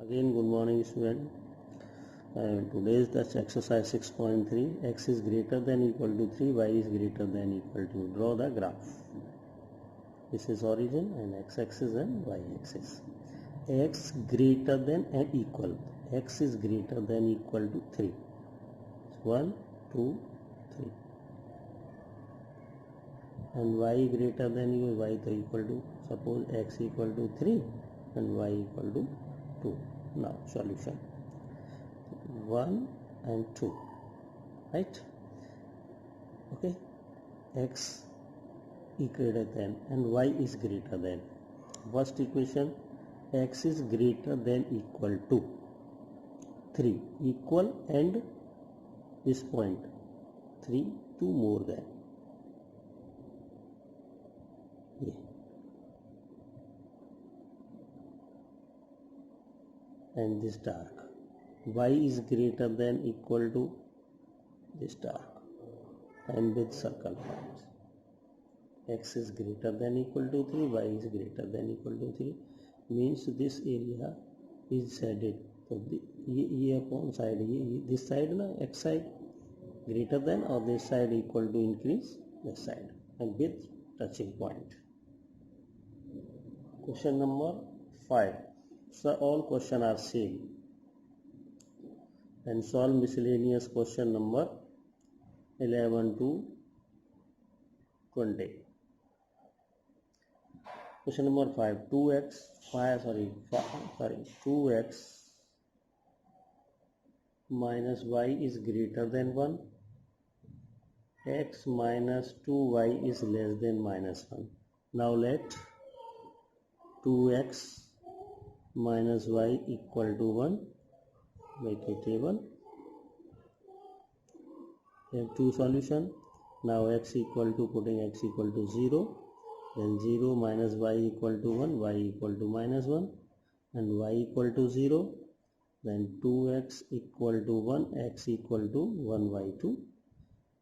Again, good morning, student. Today is the exercise 6.3. X is greater than equal to 3, y is greater than equal to. Draw the graph. This is origin and x-axis and y-axis. X greater than and equal. X is greater than equal to 3. 1, 2, 3. And y greater than y equal to, suppose x equal to 3 and y equal to 2. Now solution 1 and 2, right? Okay, x is greater than and y is greater than. First equation, x is greater than equal to 3, equal and this point 3, 2 more than. Yeah. And this dark. Y is greater than equal to this dark and with circle points. X is greater than equal to 3, y is greater than equal to 3 means this area is shaded. So ये upon side, this side na x side greater than or this side equal to increase this side and with touching point. Question number 5. So all question are same and solve miscellaneous question number 11 to 20. Question number 5. 2x minus y is greater than 1. X minus 2y is less than minus 1. Now let 2x minus y equal to 1. Make a table. We have two solution. Now x equal to, putting x equal to 0, then 0 minus y equal to 1, y equal to minus 1 and y equal to 0, then 2x equal to 1, x equal to 1 by 2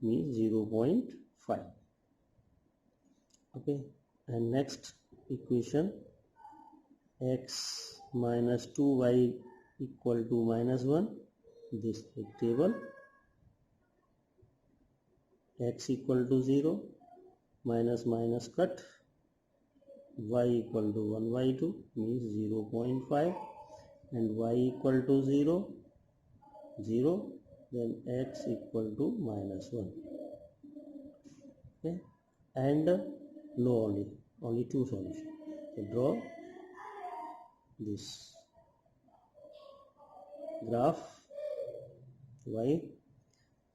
means 0.5. Okay, and next equation, x minus 2y equal to minus 1, this table, x equal to 0, minus minus cut, y equal to 1 by 2 means 0.5 and y equal to 0, 0, then x equal to minus 1. Okay, and no, only two solutions. So draw this graph. Y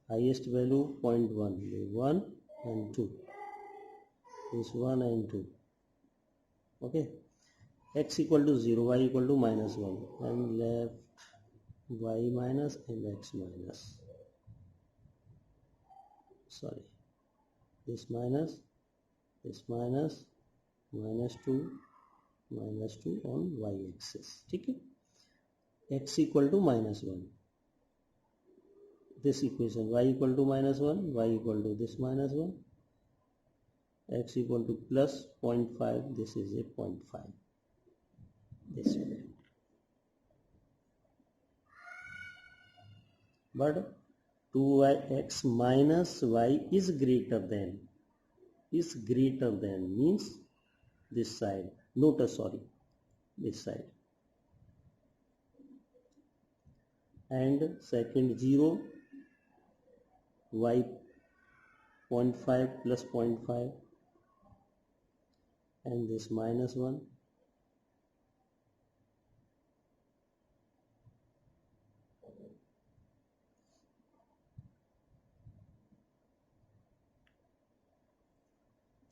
highest value 0.1, 1 and 2, this 1 and 2. Okay, x equal to 0, y equal to minus 1 and left y minus and x minus, sorry, this minus, minus 2 on y axis. Okay, x equal to minus 1, this equation, y equal to minus 1, y equal to this minus 1, x equal to plus 0.5, this is a 0.5, this way. But 2x minus y is greater than means this side, notice, sorry, this side, and second 0, y 0.5 plus 0.5 and this minus 1,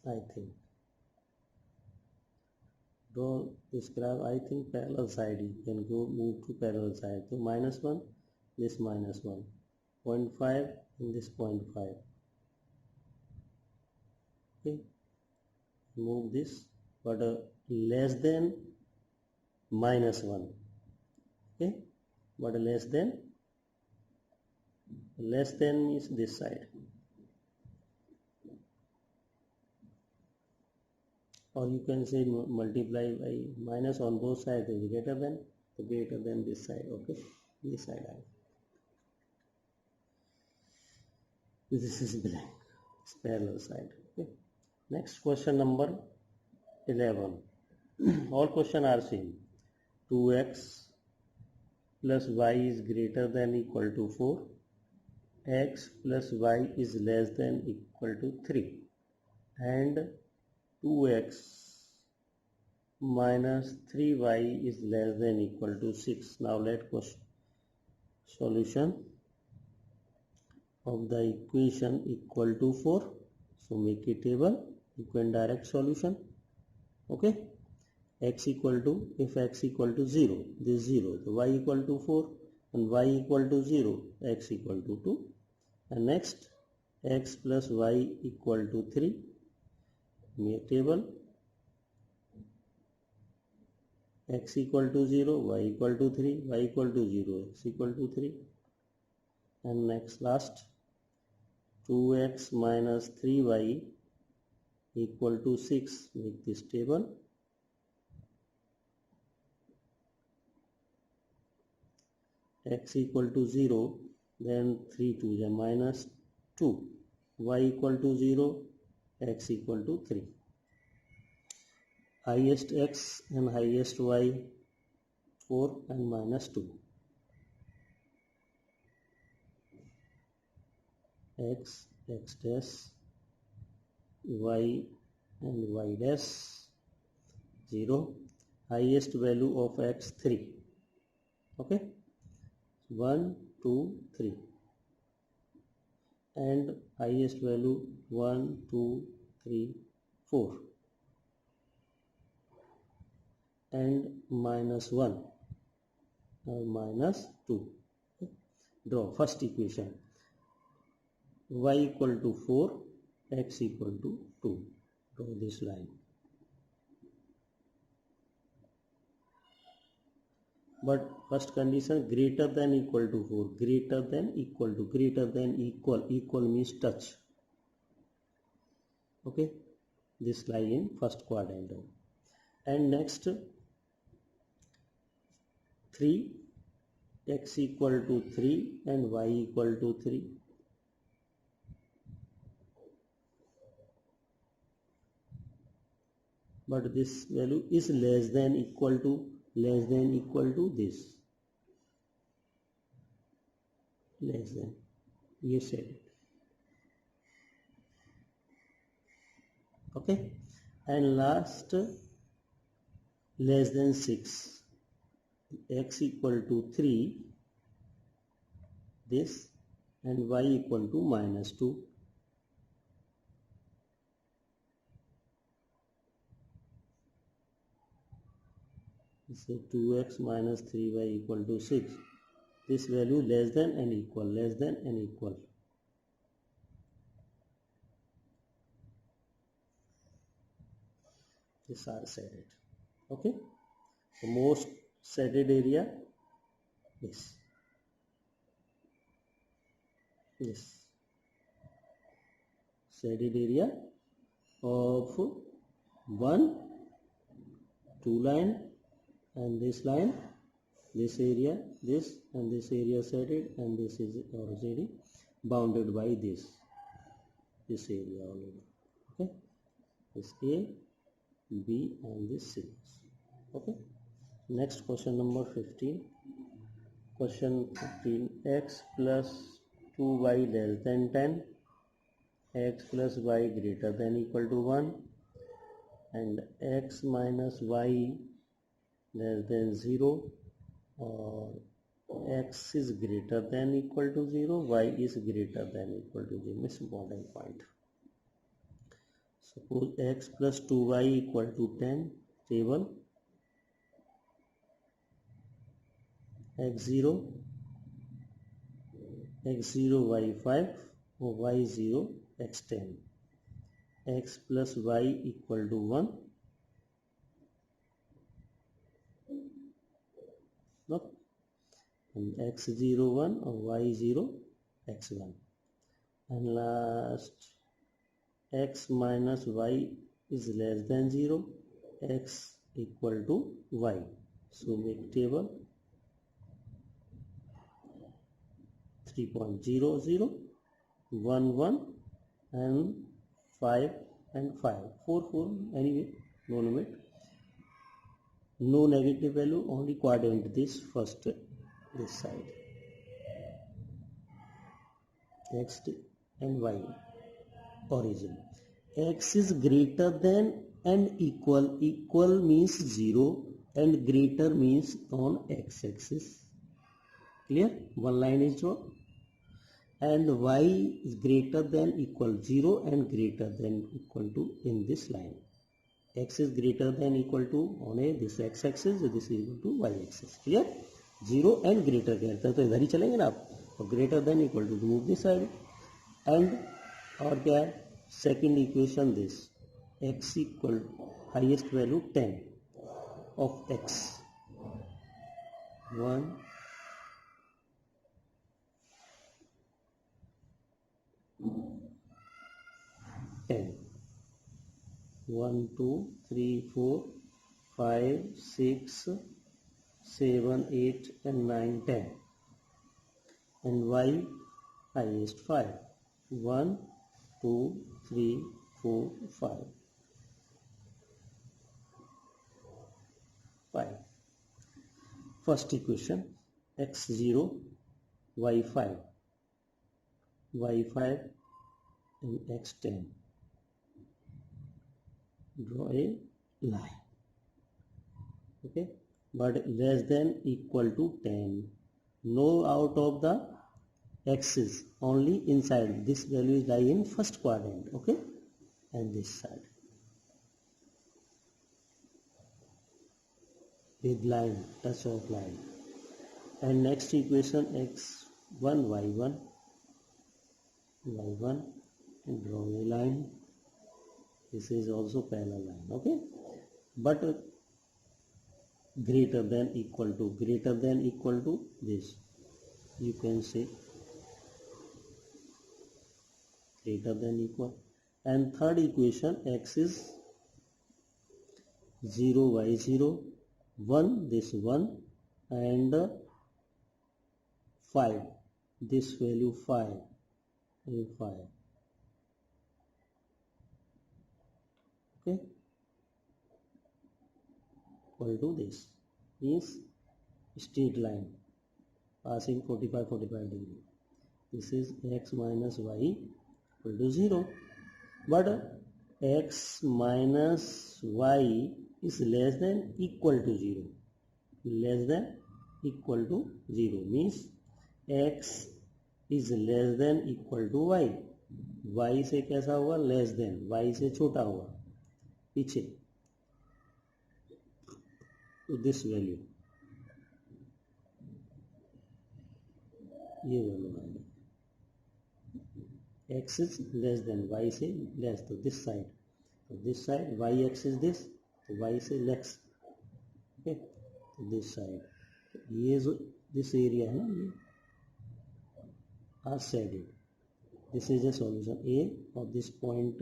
I think. Draw this graph, I think parallel side, you can go move to parallel side. So minus 1, this minus 1, 0.5 and this 0.5. Okay, move this, but less than minus 1. Okay, but less than is this side. or you can say multiply by minus on both sides is greater than. so greater than this side. Okay, this side I, this is blank, it's parallel side. Okay, next question number 11. All question are same. 2x plus y is greater than equal to 4, x plus y is less than equal to 3, and 2x minus 3y is less than equal to 6. Now let question solution of the equation equal to 4. So make a table, equal direct solution. Okay, x equal to, if x equal to 0, this 0, so y equal to 4, and y equal to 0, x equal to 2, and next x plus y equal to 3. Make table, x equal to 0, y equal to 3, y equal to 0, x equal to 3, and next last 2x minus 3y equal to 6. Make this table, x equal to 0, then 3 to the minus 2, y equal to 0, x equal to 3. Highest x and highest y 4 and minus 2. X dash, y and y dash 0. Highest value of x 3. Okay, 1, 2, 3, and highest value 1, 2, 3, 4, and minus 1 or minus 2. Okay. Draw first equation, y equal to 4, x equal to 2. Draw this line. But first condition, greater than equal to 4, greater than equal to, greater than equal, equal means touch. Okay, this lie in first quadrant. And next 3, x equal to 3 and y equal to 3. But this value is less than equal to this, less than, you said it. Okay, and last less than 6, x equal to 3, this, and y equal to minus 2. So 2x minus 3y equal to 6. This value less than and equal, less than and equal. These are shaded. Okay, the most shaded area is this shaded area of 1, 2 line, and this line, this area, this and this area shaded, and this is already bounded by this area already. Okay, this A, B, and this C. Okay, next question number 15. Question 15, x plus 2y less than 10, x plus y greater than equal to 1, and x minus y less than 0, or x is greater than equal to 0, y is greater than equal to 0. This is important point. Suppose x plus 2y equal to 10, table, x0, y5, or y0, x10, x plus y equal to 1, no, and x0, 1, or y0, x1, and last x minus y is less than 0, x equal to y. So make table, 3.00, 1 1 and 5 and 5, 4 4, anyway no limit, no negative value, only quadrant this first, this side, x and y origin. X is greater than and equal, equal means 0 and greater means on x-axis, clear, one line is drawn, and y is greater than equal 0 and greater than equal to in this line. X is greater than equal to on a this x-axis, this is equal to y-axis, clear, 0 and greater तो इधर ही चलेंगे ना आप, और greater than equal to move this side, and और क्या है second equation, this x equal highest value 10 of x, 1 10, 1 2 3 4 5 6 7 8 and 9 10, and y highest 5, 1 2 3 4 5 5. First equation, x0 y5, y5 and x10, draw a line, okay, but less than equal to 10, no out of the x's, only inside, this value is lie in first quadrant, okay, and this side with line, touch of line. And next equation, x1 y1 and draw a line, this is also parallel line, okay, but greater than equal to this, you can say greater than equal. And third equation, x is 0 y0, 1 this 1 and 5, this value 5, okay, equal to this, means straight line passing 45 degree, this is x minus y equal to 0, but x minus y is less than equal to 0, means x is less than equal to y, y से कैसा हुआ, less than, y से छोटा हुआ पीछे, तो this value, ये value आएगी, x is less than y से less, तो this side y axis this, तो y से less, okay, तो this side, ये जो this area है ना, ये as said it, this is a solution A of this point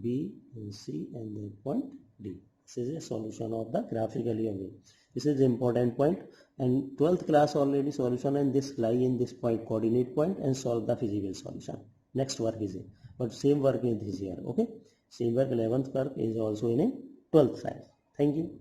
B and C and the point D. This is a solution of the graphically away. This is the important point, and 12th class already solution and this lie in this point, coordinate point, and solve the physical solution. Next work is it, but same work is this here, okay, same work 11th work is also in a 12th science. Thank you.